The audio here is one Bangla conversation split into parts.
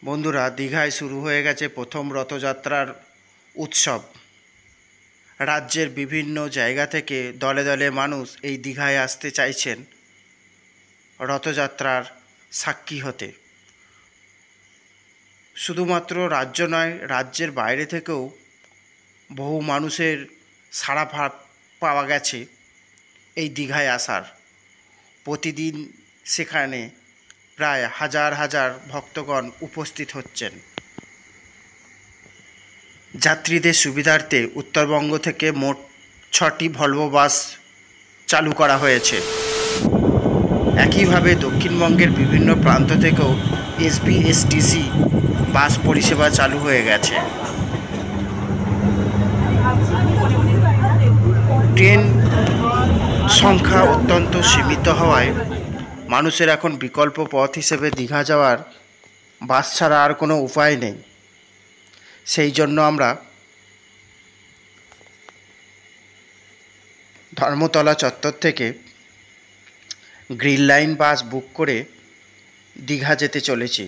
বন্ধুরা, দীঘায় শুরু হয়ে গেছে প্রথম রথযাত্রার উৎসব। রাজ্যের বিভিন্ন জায়গা থেকে দলে দলে মানুষ এই দীঘায় আসতে চাইছেন রথযাত্রার সাক্ষী হতে। শুধুমাত্র রাজ্য নয়, রাজ্যের বাইরে থেকেও বহু মানুষের সাড়া পাওয়া গেছে এই দীঘায় আসার। প্রতিদিন সেখানে প্রায় হাজার হাজার ভক্তগণ উপস্থিত হচ্ছেন। যাত্রীদের সুবিধার্থে উত্তরবঙ্গ থেকে মোট 6টি ভলভো বাস চালু করা হয়েছে। একইভাবে দক্ষিণবঙ্গের বিভিন্ন প্রান্ত থেকেও এসবিএসটিসি বাস পরিষেবা চালু হয়ে গেছে। ট্রেন সংখ্যা অত্যন্ত সীমিত হওয়ায় মানুষের এখন বিকল্প পথ হিসেবে দীঘা যাওয়ার বাস ছাড়া আর কোনো উপায় নেই। সেই জন্য আমরা ধর্মতলা চত্বর থেকে গ্রিন লাইন বাস বুক করে দীঘা যেতে চলেছি।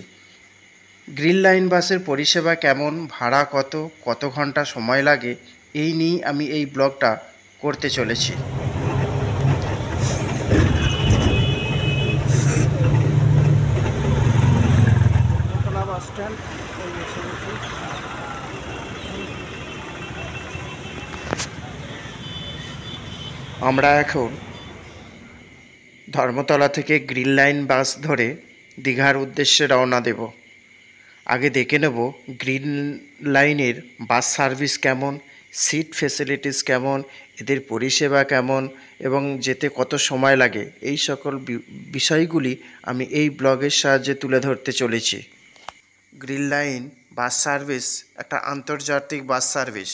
গ্রিন লাইন বাসের পরিষেবা কেমন, ভাড়া কত ঘন্টা সময় লাগে, এই নিয়েই আমি এই ব্লগটা করতে চলেছি। আমরা এখন ধর্মতলা থেকে গ্রিন লাইন বাস ধরে দীঘার উদ্দেশ্যে রওনা দেব। আগে দেখে নেব গ্রিন লাইনের বাস সার্ভিস কেমন, সিট ফেসিলিটিস কেমন, এদের পরিষেবা কেমন এবং যেতে কত সময় লাগে, এই সকল বিষয়গুলি আমি এই ব্লগের সাহায্যে তুলে ধরতে চলেছি। গ্রিন লাইন বাস সার্ভিস একটা আন্তর্জাতিক বাস সার্ভিস।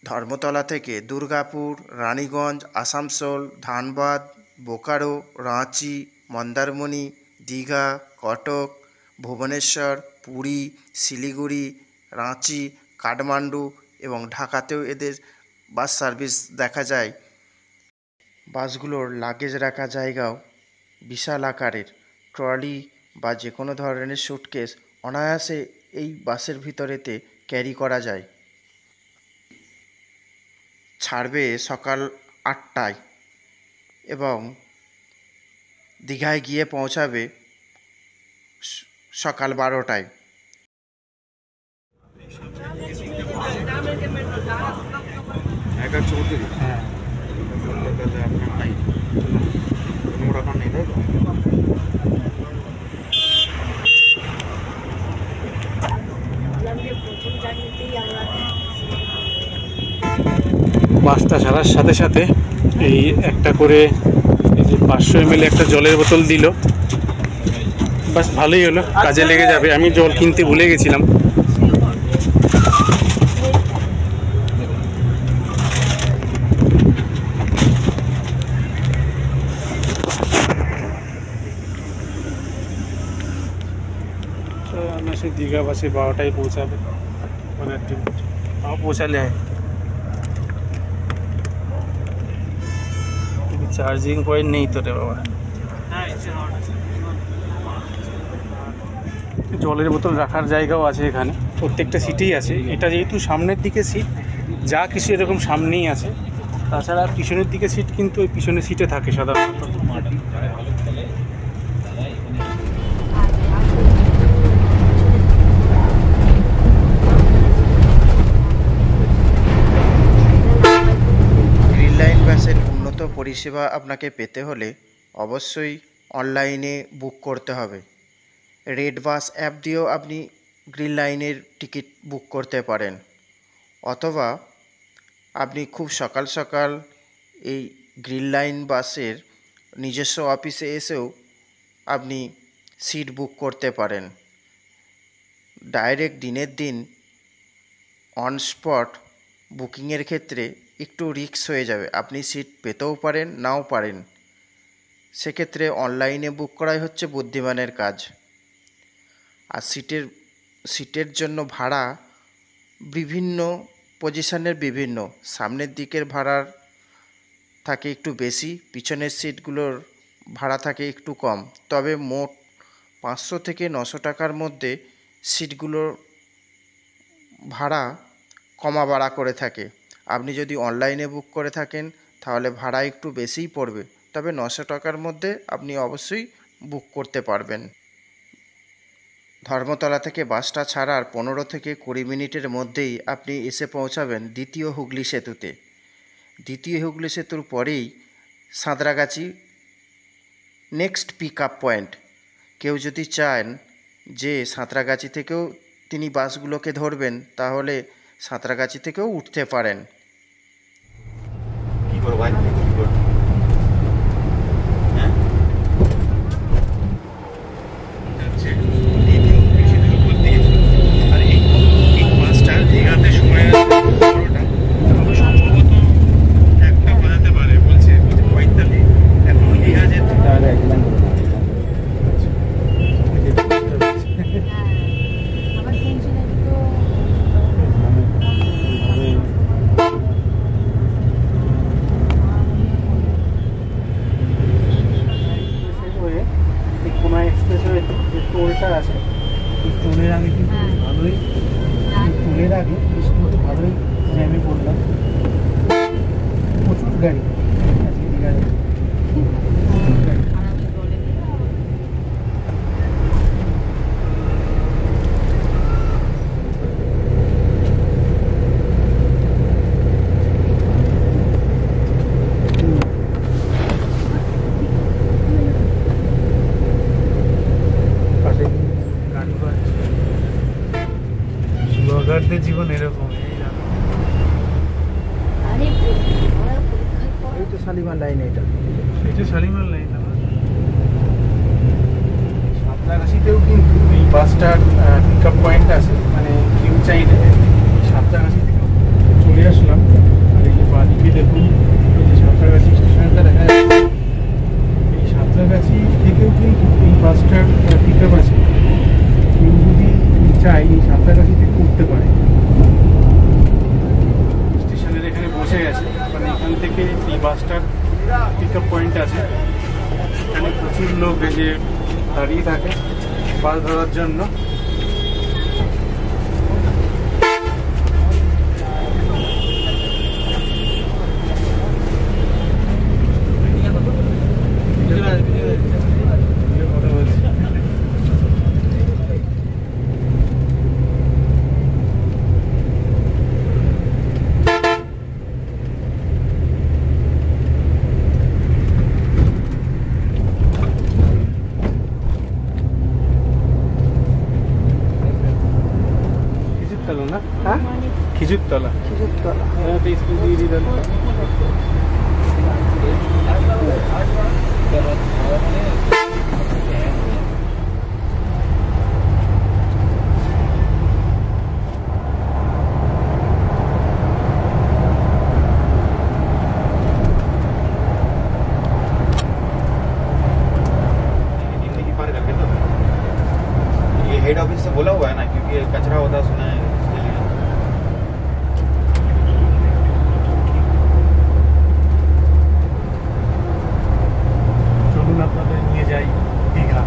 ধর্মতলা থেকে দুর্গাপুর, রানীগঞ্জ, আসানসোল, ধানবাদ, বোকারো, রাঁচি, মন্দারমণি, দীঘা, কটক, ভুবনেশ্বর, পুরী, শিলিগুড়ি, রাঁচি, কাঠমান্ডু এবং ঢাকাতেও এদের বাস সার্ভিস দেখা যায়। বাসগুলোর লাগেজ রাখা জায়গাও বিশাল আকারের। ট্রলি বা যে কোনো ধরনের সুটকেস অনায়াসে এই বাসের ভিতরেতে ক্যারি করা যায়। ছাড়বে সকাল 8টায় এবং দীঘায় গিয়ে পৌঁছাবে সকাল 12টায়। বাসটা ছাড়ার সাথে সাথে এই একটা করে এই যে 500 ml একটা জলের বোতল দিল। বাস ভালোই হলো, কাজে লেগে যাবে। আমি জল কিনতে ভুলে গেছিলাম। আমরা সেই দীঘা বাসে 12টায় পৌঁছাবে। পৌঁছালে হয় চার্জিং পয়েন্ট নেই তো রে বাবা। জলের বোতল রাখার জায়গাও আছে এখানে, প্রত্যেকটা সিটেই আছে। এটা যেহেতু সামনের দিকে সিট, যা কিছু এরকম সামনেই আছে। তাছাড়া পিছনের দিকে সিট কিন্তু ওই পিছনের সিটে থাকে সাধারণত। গ্রিন লাইন বাসের উন্নত পরিষেবা আপনাকে পেতে হলে অবশ্যই অনলাইনে বুক করতে হবে। রেড বাস অ্যাপ দিয়েও আপনি গ্রিন লাইনের টিকিট বুক করতে পারেন, অথবা আপনি খুব সকাল সকাল এই গ্রিন লাইন বাসের নিজস্ব অফিসে এসেও আপনি সিট বুক করতে পারেন। ডাইরেক্ট দিনের দিন অন স্পট বুকিংয়ের ক্ষেত্রে একটু রিস্ক হয়ে যাবে, আপনি সিট পেতেও পারেন নাও পারেন। সেক্ষেত্রে অনলাইনে বুক করাই হচ্ছে বুদ্ধিমানের কাজ। আর সিটের জন্য ভাড়া বিভিন্ন পজিশনের বিভিন্ন, সামনের দিকের ভাড়ার থাকে একটু বেশি, পিছনের সিটগুলোর ভাড়া থাকে একটু কম। তবে মোট 500 থেকে 900 টাকার মধ্যে সিটগুলোর ভাড়া কমা বাড়া করে থাকে। আপনি যদি অনলাইনে বুক করে থাকেন তাহলে ভাড়া একটু বেশিই পড়বে, তবে 900 টাকার মধ্যে আপনি অবশ্যই বুক করতে পারবেন। ধর্মতলা থেকে বাসটা ছাড়ার 15 থেকে 20 মিনিটের মধ্যেই আপনি এসে পৌঁছাবেন দ্বিতীয় হুগলি সেতুতে। দ্বিতীয় হুগলি সেতুর পরেই Santragachi next pick up point. কেউ যদি চান যে সাঁতরাগাছি থেকেও তিনি বাসগুলোকে ধরবেন তাহলে সাঁতরাগাছি থেকেও উঠতে পারেন। কি করবো ভাই, কি করবো? হ্যাঁ আর এই বাসটা দীঘাতে সময় সম্ভবত একটা বাজাতে পারে বলছে 45, এখন দীঘা যেতে টোলটা আছে, টোলের আগে কিন্তু ভালোই টোলের আগে কিন্তু ভালোই জ্যামে পড়লাম, প্রচুর গাড়ি আজকে দীঘাতে। ব্লগারদের জীবন এরকম। এই তো শালিমার লাইন, এটা শালিমার লাইন। সাঁতরাগাছিতেও কিন্তু এই বাসটার পিক আপ পয়েন্ট আছে, মানে কেউ চাইলে সাঁতরাগাছি থেকে চলে আসলাম। আর এই যে বাদিকে দেখুন, এই যে সাঁতরাগাছি স্টেশনটা দেখা যাচ্ছে, এই সাঁতরাগাছি থেকেও কিন্তু এই বাসটার পিক আপ আছে। কেউ যদি চাই এই সাঁতরাগাছি থেকে উঠতে পারে। স্টেশনের এখানে বসে গেছে, মানে এখান থেকে এই বাসটার পিক আপ পয়েন্ট আছে। এখানে প্রচুর লোক এসে দাঁড়িয়ে থাকে বাস ধরার জন্য। খিজুরতলা, স্কুল দিয়ে দিলেন। ये हेड ऑफिस से बोला हुआ है ना, क्योंकि कचरा होता सुना है इसके लिए। চলুন আপনাদের নিয়ে যাই দীঘা।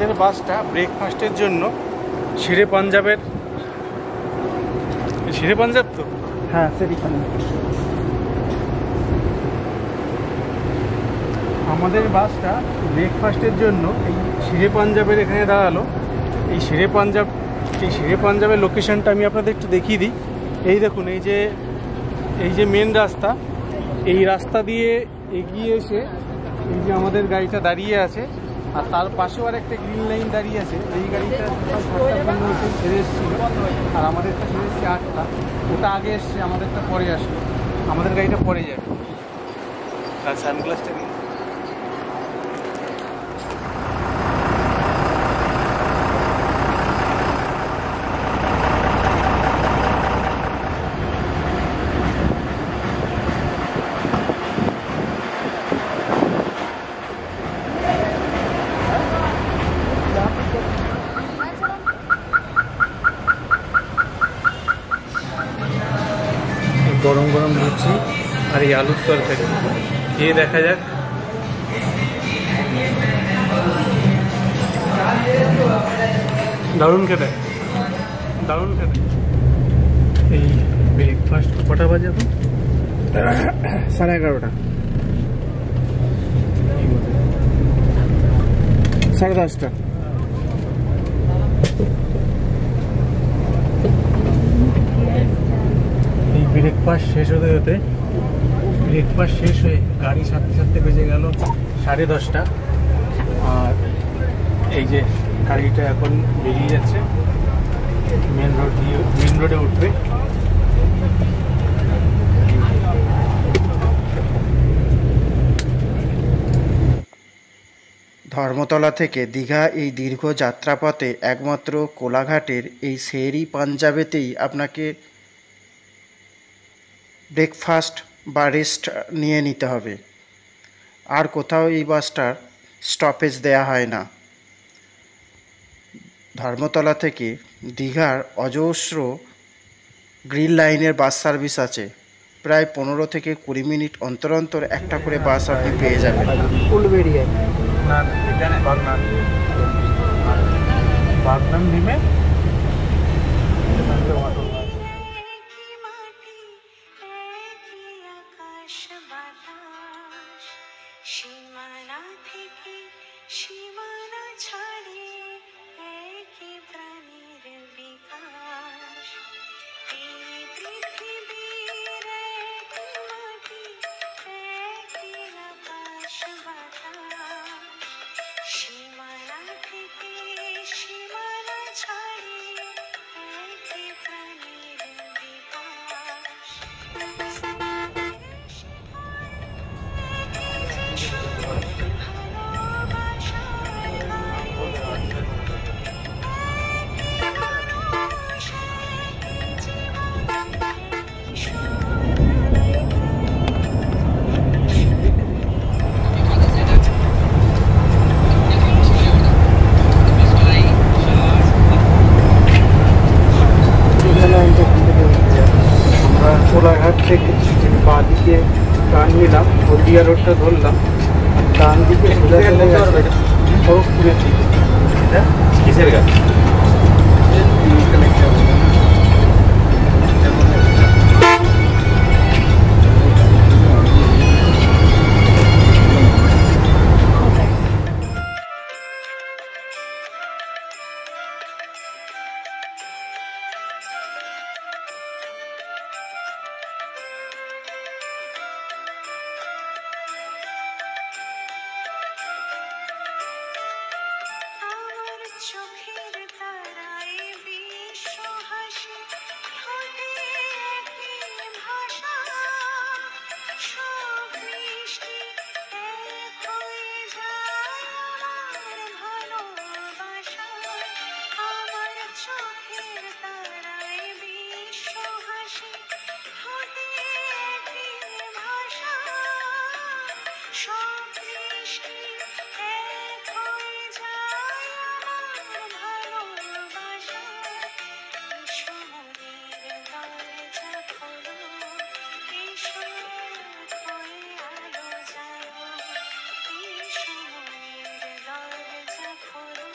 আমাদের বাসটা ব্রেকফাস্টের জন্য শেরে পাঞ্জাবের, শেরে পাঞ্জাব তো, হ্যাঁ সেদিকে আমাদের বাসটা ব্রেকফাস্টের জন্য এই শেরে পাঞ্জাবের এখানে দাঁড়ালো। এই শেরে পাঞ্জাবের লোকেশনটা আমি আপনাদের একটু দেখিয়ে দিই। এই দেখুন, এই যে মেন রাস্তা, এই রাস্তা দিয়ে এগিয়ে এসে এই যে আমাদের গাড়িটা দাঁড়িয়ে আছে, আর তার পাশেও আর একটা গ্রিন লাইন দাঁড়িয়ে আছে। এই গাড়িটা 7:15 ছেড়ে এসেছিল, আর আমাদেরটা ছেড়ে এসেছে 8টা। ওটা আগে এসছে, আমাদেরটা পরে আসলো, আমাদের গাড়িটা পরে যাবে। আর সানগ্লাসটা নিয়ে গরম গরম লুচি আর এই আলুর তরকারি খেয়ে দেখা যাক। দারুণ খেতে, দারুণ খেতে। এই ব্রেকফাস্ট কটা বাজে এখন? 11:30, 10:30। এই ব্রেকফাস্ট শেষ হতে ব্রেকফাস্ট শেষ হয়ে গাড়ি সাথে বেজে গেল 10:30। আর এই যে গাড়িটা এখন বেরিয়ে যাচ্ছে, মেন রোডে উঠবে। ধর্মতলা থেকে দীঘা এই দীর্ঘ যাত্রাপথে একমাত্র কোলাঘাটের এই শেরি পাঞ্জাবেতেই আপনাকে ব্রেকফাস্ট বা রেস্ট নিয়ে নিতে হবে। আর কোথাও এই বাসটার স্টপেজ দেয়া হয় না। ধর্মতলা থেকে দীঘার অজস্র গ্রিন লাইনের বাস সার্ভিস আছে। প্রায় 15 থেকে 20 মিনিট অন্তর অন্তর একটা করে বাস আপনি পেয়ে যাবেন। ফুলবেড়িয়া বাগনান নেমে সীমানা থেকে সীমানা ছাড়ে একই প্রাণীর বিকাশ। এই পৃথিবীর একই মাটি, একই আকাশ বাতাস। সীমানা থেকে সীমানা ছাড়ে একই প্রাণীর বিকাশ। আমরা কোলাঘাট থেকে বাঁ দিকে টার্ন নিলাম, হলদিয়া রোডটা ধরলাম, ডান দিকে সোজা চলে গেছে খড়গপুরের দিকে। কিসের গাছ? চোখের তারায় বিশ্ব হাসি, ঠোঁটে একই ভাষা। সব বৃষ্টি এক হয়ে যায় আমার ভালোবাসায়। আমার চোখের তারায় বিশ্ব হাসি, ঠোঁটে একই ভাষা। সব বৃষ্টি এক হয়ে যায় আমার ভালোবাসায়। এসো মনের দরজা খোলো, এসো এক হয়ে আলো জ্বালো। এসো মনের দরজা খোলো,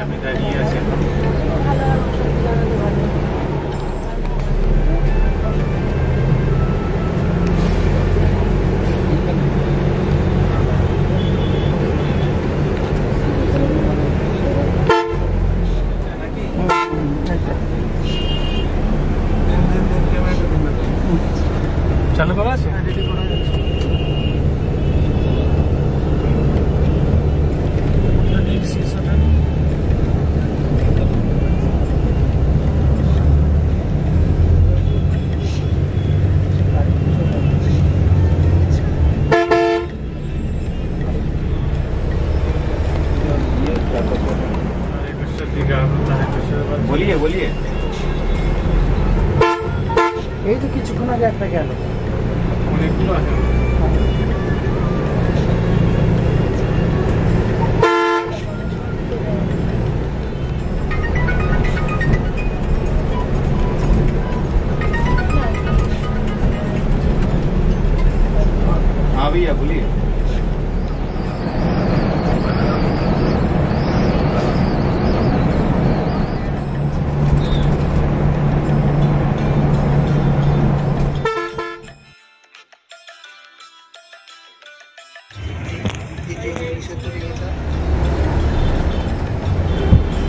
আমি দাঁড়িয়ে আছি এখন। চালু করা আছে? बोलिए बोलिए এই তো কিছুক্ষণ আগে একটা গেল। অনেকগুলো আছে। हाँ भैया बोलिए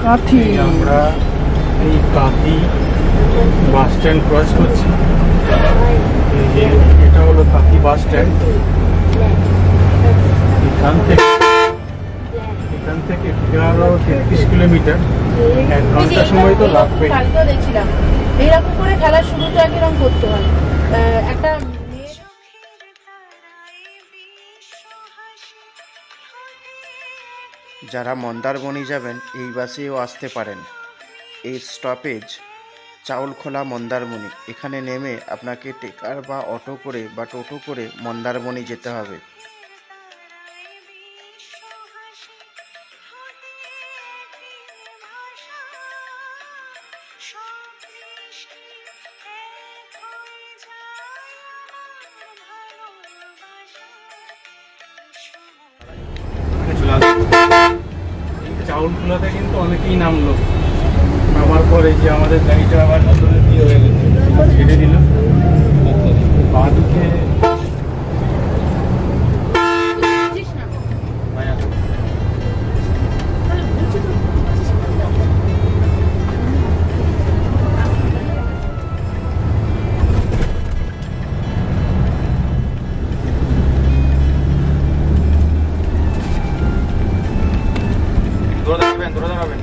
কাঠি আমরা এই কাঁথি বাস স্ট্যান্ড ক্রস করছি। এই যে এটা হলো কাঁথি বাস স্ট্যান্ড। এখান থেকে 33 কিলোমিটার, 1 ঘন্টা সময় তো লাগবে। কালকেও দেখছিলাম এইরকম করে খেলার শুরুটা এরকম করতে হয়। একটা মেয়ে যারা মন্দারমণি যাবেন এই বাসেও আসতে পারেন। এই স্টপেজ চাউলখোলা মন্দারমণি। এখানে নেমে আপনাকে টেকার বা অটো করে বা টোটো করে মন্দারমণি যেতে হবে। চাউলখোলাতে কিন্তু অনেকেই নামলো, নামার পরে যে আমাদের গাড়িটা আবার নতুন দিয়ে হয়ে গেছে, ছেড়ে দিল বাঁ দিকে। দৌড়ে দাঁড়াবেন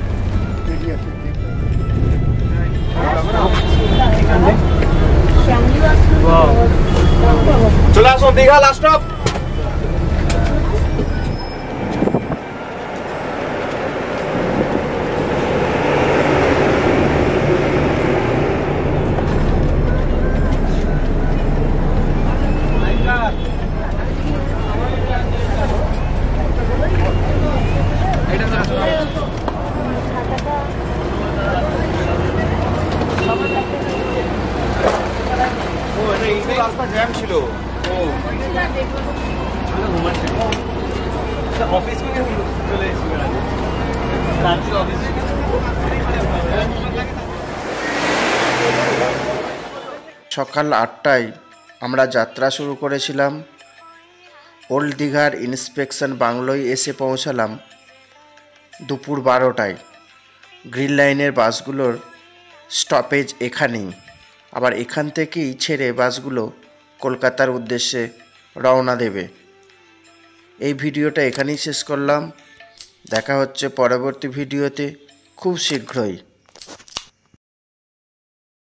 চলে আসুন দীঘা লাস্ট স্টপ। রাস্তা জ্যাম ছিল। অফিস চলে সকাল 8টায় আমরা যাত্রা শুরু করেছিলাম। ওল্ড দীঘার ইন্সপেকশন বাংলোয় এসে পৌঁছালাম দুপুর 12টায়। গ্রিন লাইনের বাসগুলোর স্টপেজ এখানেই। আবার এখান থেকেই ছেড়ে বাসগুলো কলকাতার উদ্দেশ্যে রওনা দেবে। এই ভিডিওটা এখানেই শেষ করলাম। দেখা হচ্ছে পরবর্তী ভিডিওতে খুব শীঘ্রই।